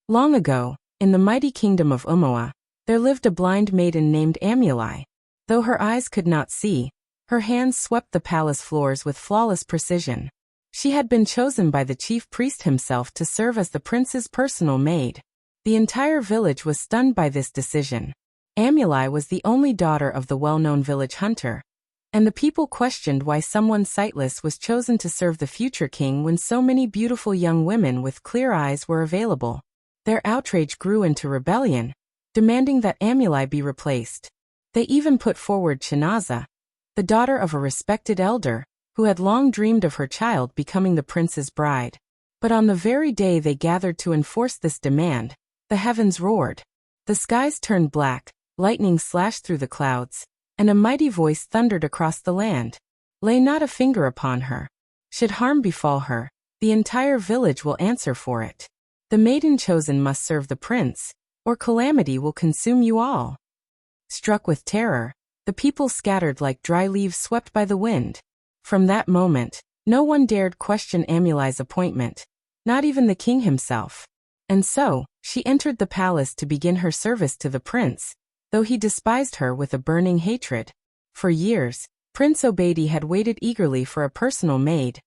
Long ago, in the mighty kingdom of Umoa, there lived a blind maiden named Amuli. Though her eyes could not see, her hands swept the palace floors with flawless precision. She had been chosen by the chief priest himself to serve as the prince's personal maid. The entire village was stunned by this decision. Amuli was the only daughter of the well-known village hunter, and the people questioned why someone sightless was chosen to serve the future king when so many beautiful young women with clear eyes were available. Their outrage grew into rebellion, demanding that Amuli be replaced. They even put forward Chinaza, the daughter of a respected elder, who had long dreamed of her child becoming the prince's bride. But on the very day they gathered to enforce this demand, the heavens roared. The skies turned black, lightning slashed through the clouds, and a mighty voice thundered across the land. Lay not a finger upon her. Should harm befall her, the entire village will answer for it. The maiden chosen must serve the prince, or calamity will consume you all. Struck with terror, the people scattered like dry leaves swept by the wind. From that moment, no one dared question Amuli's appointment, not even the king himself. And so, she entered the palace to begin her service to the prince, though he despised her with a burning hatred. For years, Prince Obedi had waited eagerly for a personal maid,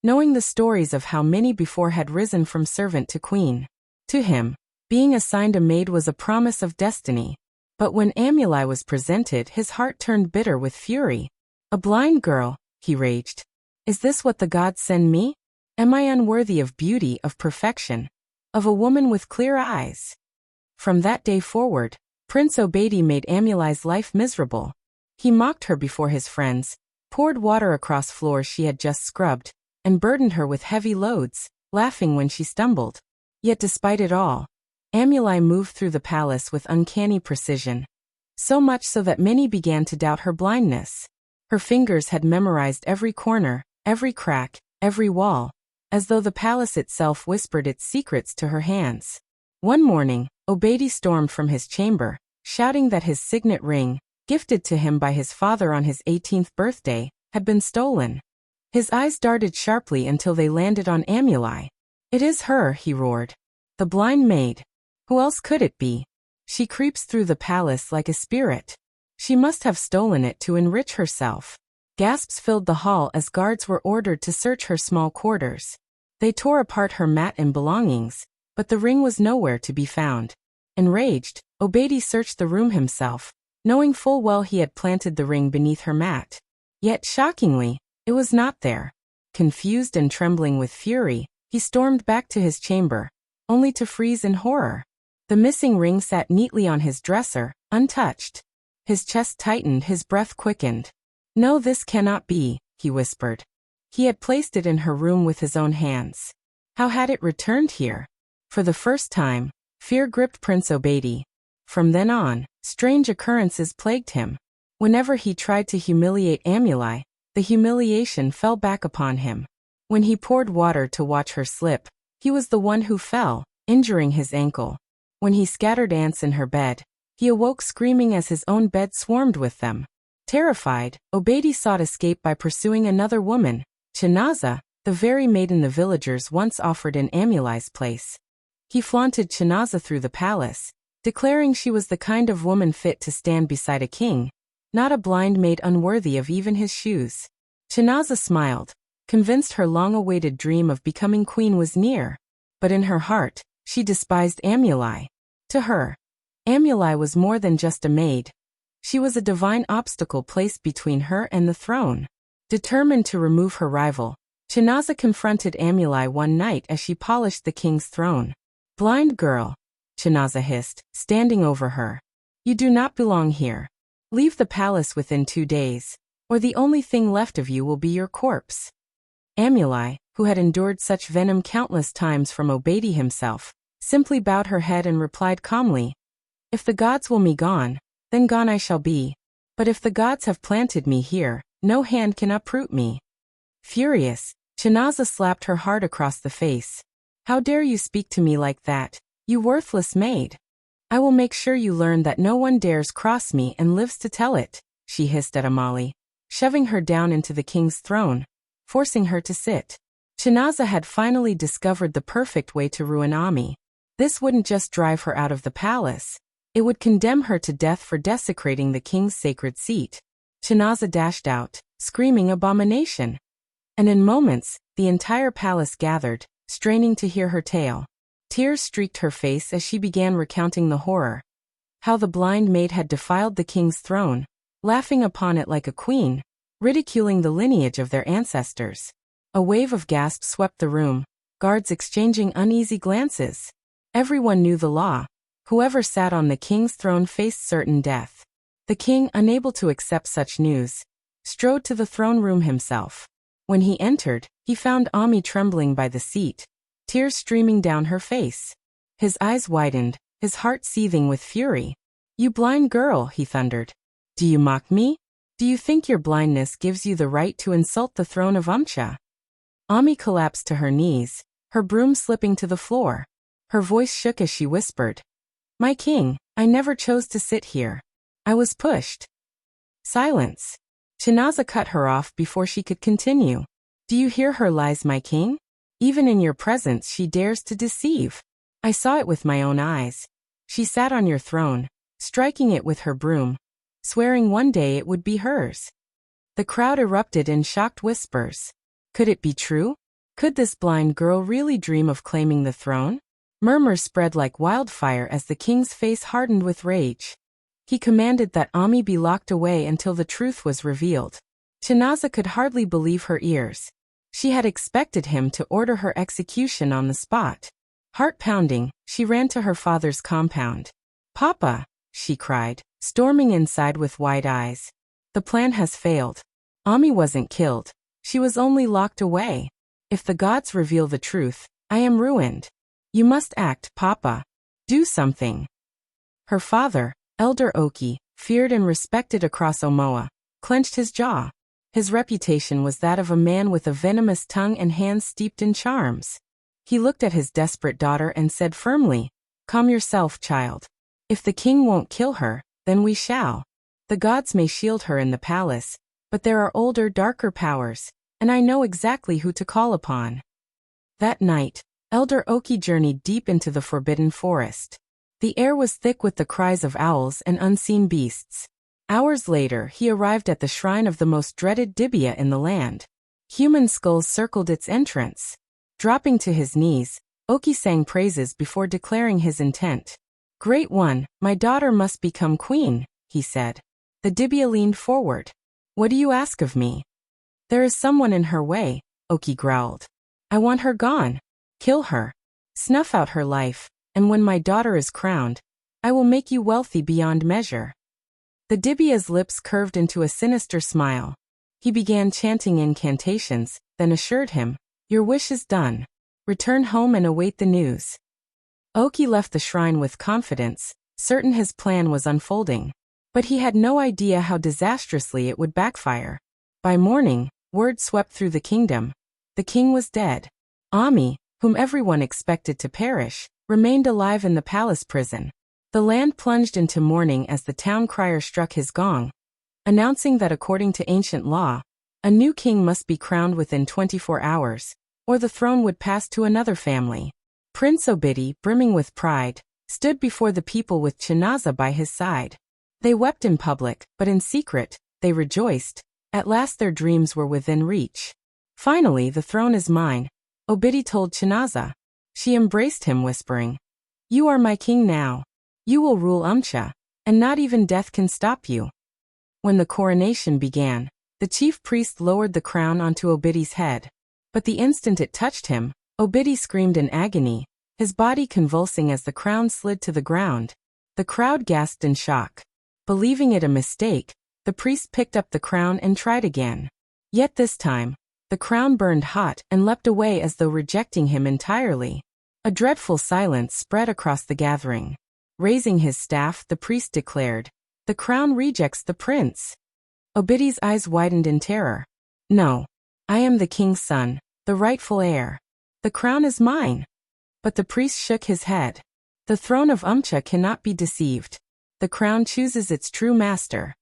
knowing the stories of how many before had risen from servant to queen. To him, being assigned a maid was a promise of destiny. But when Amuli was presented, his heart turned bitter with fury. A blind girl, he raged. Is this what the gods send me? Am I unworthy of beauty, of perfection, of a woman with clear eyes? From that day forward, Prince Obedi made Amuli's life miserable. He mocked her before his friends, poured water across floors she had just scrubbed, and burdened her with heavy loads, laughing when she stumbled. Yet despite it all, Amuli moved through the palace with uncanny precision, so much so that many began to doubt her blindness. Her fingers had memorized every corner, every crack, every wall, as though the palace itself whispered its secrets to her hands. One morning, Obedi stormed from his chamber, shouting that his signet ring, gifted to him by his father on his 18th birthday, had been stolen. His eyes darted sharply until they landed on Amuli. It is her, he roared. The blind maid. Who else could it be? She creeps through the palace like a spirit. She must have stolen it to enrich herself. Gasps filled the hall as guards were ordered to search her small quarters. They tore apart her mat and belongings, but the ring was nowhere to be found. Enraged, Obedi searched the room himself, knowing full well he had planted the ring beneath her mat. Yet shockingly, it was not there. Confused and trembling with fury, he stormed back to his chamber, only to freeze in horror. The missing ring sat neatly on his dresser, untouched. His chest tightened, his breath quickened. No, this cannot be, he whispered. He had placed it in her room with his own hands. How had it returned here? For the first time, fear gripped Prince Obedi. From then on, strange occurrences plagued him. Whenever he tried to humiliate Amuli, the humiliation fell back upon him. When he poured water to watch her slip, he was the one who fell, injuring his ankle. When he scattered ants in her bed, he awoke screaming as his own bed swarmed with them. Terrified, Obedi sought escape by pursuing another woman, Chinaza, the very maiden the villagers once offered in Amuli's place. He flaunted Chinaza through the palace, declaring she was the kind of woman fit to stand beside a king, not a blind maid unworthy of even his shoes. Chinaza smiled, convinced her long-awaited dream of becoming queen was near. But in her heart, she despised Amuli. To her, Amuli was more than just a maid. She was a divine obstacle placed between her and the throne. Determined to remove her rival, Chinaza confronted Amuli one night as she polished the king's throne. Blind girl, Chinaza hissed, standing over her. You do not belong here. Leave the palace within 2 days, or the only thing left of you will be your corpse. Amuli, who had endured such venom countless times from Obedi himself, simply bowed her head and replied calmly, If the gods will me gone, then gone I shall be. But if the gods have planted me here, no hand can uproot me. Furious, Chinaza slapped her hard across the face. How dare you speak to me like that, you worthless maid? I will make sure you learn that no one dares cross me and lives to tell it, she hissed at Amali, shoving her down into the king's throne, forcing her to sit. Chinaza had finally discovered the perfect way to ruin Ami. This wouldn't just drive her out of the palace. It would condemn her to death for desecrating the king's sacred seat. Chinaza dashed out, screaming abomination. And in moments, the entire palace gathered, straining to hear her tale. Tears streaked her face as she began recounting the horror. How the blind maid had defiled the king's throne, laughing upon it like a queen, ridiculing the lineage of their ancestors. A wave of gasps swept the room, guards exchanging uneasy glances. Everyone knew the law. Whoever sat on the king's throne faced certain death. The king, unable to accept such news, strode to the throne room himself. When he entered, he found Ami trembling by the seat, tears streaming down her face. His eyes widened, his heart seething with fury. "You blind girl," he thundered. "Do you mock me? Do you think your blindness gives you the right to insult the throne of Umcha?" Ami collapsed to her knees, her broom slipping to the floor. Her voice shook as she whispered, "My king, I never chose to sit here. I was pushed." Silence. Chinaza cut her off before she could continue. "Do you hear her lies, my king? Even in your presence she dares to deceive. I saw it with my own eyes. She sat on your throne, striking it with her broom, swearing one day it would be hers." The crowd erupted in shocked whispers. Could it be true? Could this blind girl really dream of claiming the throne? Murmurs spread like wildfire as the king's face hardened with rage. He commanded that Ami be locked away until the truth was revealed. Chinaza could hardly believe her ears. She had expected him to order her execution on the spot. Heart pounding, she ran to her father's compound. "Papa," she cried, storming inside with wide eyes. "The plan has failed. Ami wasn't killed. She was only locked away. If the gods reveal the truth, I am ruined. You must act, Papa. Do something." Her father, Elder Oki, feared and respected across Omoa, clenched his jaw. His reputation was that of a man with a venomous tongue and hands steeped in charms. He looked at his desperate daughter and said firmly, "Calm yourself, child. If the king won't kill her, then we shall. The gods may shield her in the palace, but there are older, darker powers, and I know exactly who to call upon." That night, Elder Oki journeyed deep into the forbidden forest. The air was thick with the cries of owls and unseen beasts. Hours later, he arrived at the shrine of the most dreaded Dibia in the land. Human skulls circled its entrance. Dropping to his knees, Oki sang praises before declaring his intent. "Great one, my daughter must become queen," he said. The Dibia leaned forward. "What do you ask of me?" "There is someone in her way," Oki growled. "I want her gone. Kill her. Snuff out her life, and when my daughter is crowned, I will make you wealthy beyond measure." The Dibia's lips curved into a sinister smile. He began chanting incantations, then assured him, "Your wish is done. Return home and await the news." Oki left the shrine with confidence, certain his plan was unfolding. But he had no idea how disastrously it would backfire. By morning, word swept through the kingdom. The king was dead. Ami, whom everyone expected to perish, remained alive in the palace prison. The land plunged into mourning as the town crier struck his gong, announcing that according to ancient law, a new king must be crowned within 24 hours, or the throne would pass to another family. Prince Obidi, brimming with pride, stood before the people with Chinaza by his side. They wept in public, but in secret, they rejoiced. At last their dreams were within reach. "Finally, the throne is mine," Obidi told Chinaza. She embraced him, whispering, "You are my king now. You will rule Umcha, and not even death can stop you." When the coronation began, the chief priest lowered the crown onto Obidi's head. But the instant it touched him, Obidi screamed in agony, his body convulsing as the crown slid to the ground. The crowd gasped in shock. Believing it a mistake, the priest picked up the crown and tried again. Yet this time, the crown burned hot and leapt away as though rejecting him entirely. A dreadful silence spread across the gathering. Raising his staff, the priest declared, "The crown rejects the prince." Obidi's eyes widened in terror. "No. I am the king's son, the rightful heir. The crown is mine." But the priest shook his head. "The throne of Umcha cannot be deceived. The crown chooses its true master."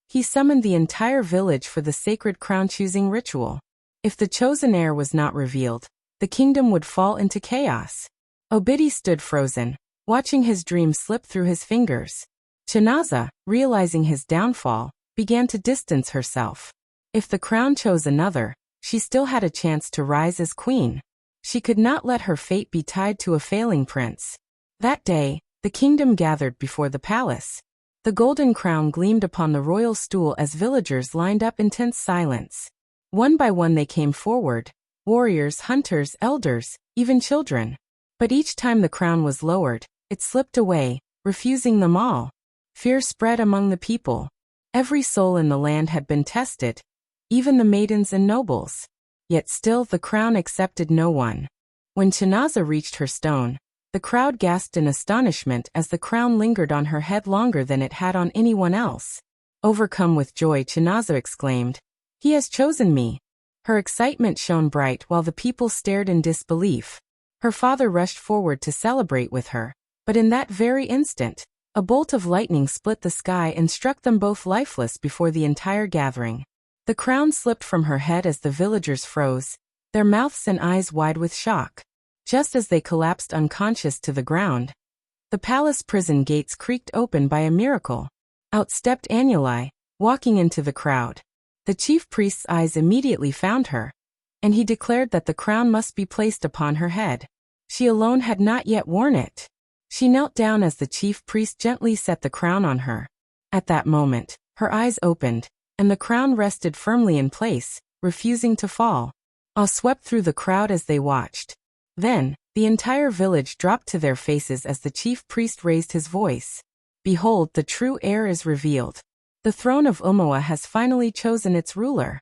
He summoned the entire village for the sacred crown-choosing ritual. If the chosen heir was not revealed, the kingdom would fall into chaos. Obidi stood frozen, watching his dream slip through his fingers. Chinaza, realizing his downfall, began to distance herself. If the crown chose another, she still had a chance to rise as queen. She could not let her fate be tied to a failing prince. That day, the kingdom gathered before the palace. The golden crown gleamed upon the royal stool as villagers lined up in tense silence. One by one they came forward, warriors, hunters, elders, even children. But each time the crown was lowered, it slipped away, refusing them all. Fear spread among the people. Every soul in the land had been tested, even the maidens and nobles. Yet still the crown accepted no one. When Chinaza reached her stone, the crowd gasped in astonishment as the crown lingered on her head longer than it had on anyone else. Overcome with joy, Chinaza exclaimed, "He has chosen me." Her excitement shone bright while the people stared in disbelief. Her father rushed forward to celebrate with her, but in that very instant, a bolt of lightning split the sky and struck them both lifeless before the entire gathering. The crown slipped from her head as the villagers froze, their mouths and eyes wide with shock. Just as they collapsed unconscious to the ground, the palace prison gates creaked open by a miracle. Out stepped Annuli, walking into the crowd. The chief priest's eyes immediately found her, and he declared that the crown must be placed upon her head. She alone had not yet worn it. She knelt down as the chief priest gently set the crown on her. At that moment, her eyes opened, and the crown rested firmly in place, refusing to fall. Awe swept through the crowd as they watched. Then, the entire village dropped to their faces as the chief priest raised his voice. "Behold, the true heir is revealed. The throne of Umoa has finally chosen its ruler."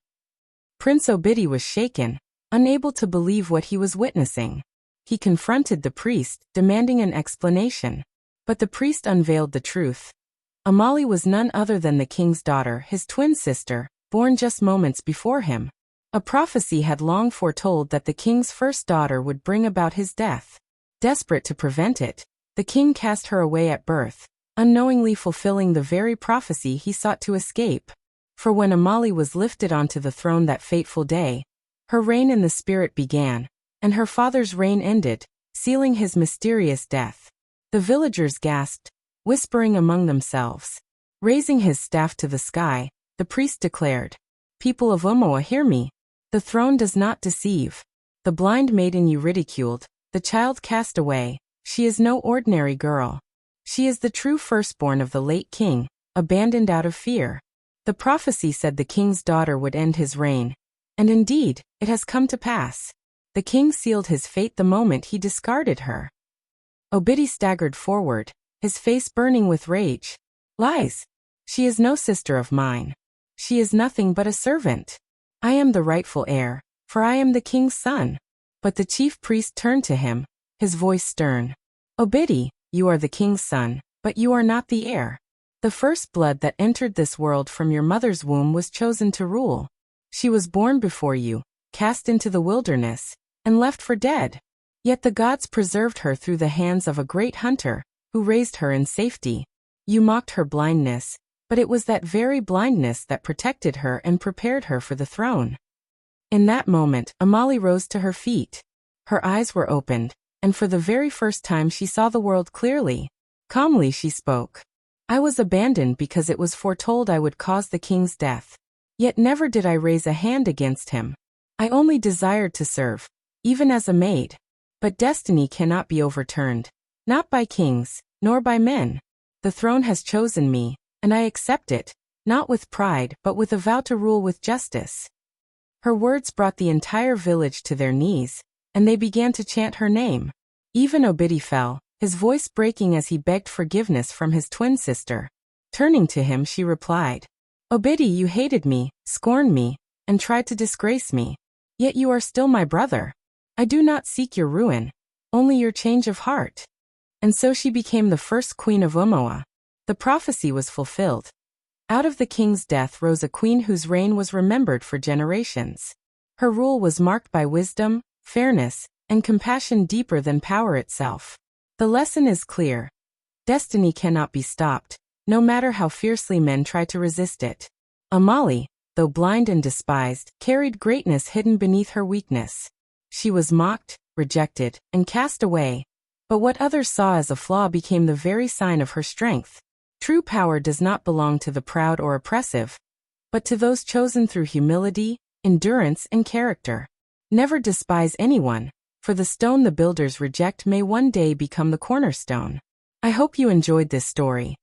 Prince Obidi was shaken, unable to believe what he was witnessing. He confronted the priest, demanding an explanation. But the priest unveiled the truth. Amali was none other than the king's daughter, his twin sister, born just moments before him. A prophecy had long foretold that the king's first daughter would bring about his death. Desperate to prevent it, the king cast her away at birth, unknowingly fulfilling the very prophecy he sought to escape. For when Amali was lifted onto the throne that fateful day, her reign in the spirit began, and her father's reign ended, sealing his mysterious death. The villagers gasped, whispering among themselves. Raising his staff to the sky, the priest declared, "People of Umoa, hear me. The throne does not deceive. The blind maiden you ridiculed, the child cast away, she is no ordinary girl. She is the true firstborn of the late king, abandoned out of fear." The prophecy said the king's daughter would end his reign. And indeed, it has come to pass. The king sealed his fate the moment he discarded her. Obidi staggered forward, his face burning with rage. "Lies! She is no sister of mine. She is nothing but a servant. I am the rightful heir, for I am the king's son." But the chief priest turned to him, his voice stern. "Obidi, you are the king's son, but you are not the heir. The first blood that entered this world from your mother's womb was chosen to rule. She was born before you, cast into the wilderness, and left for dead. Yet the gods preserved her through the hands of a great hunter, who raised her in safety. You mocked her blindness, but it was that very blindness that protected her and prepared her for the throne." In that moment, Amali rose to her feet. Her eyes were opened, and for the very first time she saw the world clearly. Calmly she spoke. "I was abandoned because it was foretold I would cause the king's death. Yet never did I raise a hand against him. I only desired to serve, even as a maid. But destiny cannot be overturned, not by kings, nor by men. The throne has chosen me, and I accept it, not with pride but with a vow to rule with justice." Her words brought the entire village to their knees, and they began to chant her name. Even Obidi fell, his voice breaking as he begged forgiveness from his twin sister. Turning to him, she replied, "Obidi, you hated me, scorned me, and tried to disgrace me. Yet you are still my brother. I do not seek your ruin, only your change of heart." And so she became the first queen of Umoa. The prophecy was fulfilled. Out of the king's death rose a queen whose reign was remembered for generations. Her rule was marked by wisdom, fairness, and compassion deeper than power itself. The lesson is clear. Destiny cannot be stopped, no matter how fiercely men try to resist it. Amali, though blind and despised, carried greatness hidden beneath her weakness. She was mocked, rejected, and cast away, But what others saw as a flaw became the very sign of her strength. True power does not belong to the proud or oppressive, but to those chosen through humility, endurance, and character. Never despise anyone, for the stone the builders reject may one day become the cornerstone. I hope you enjoyed this story.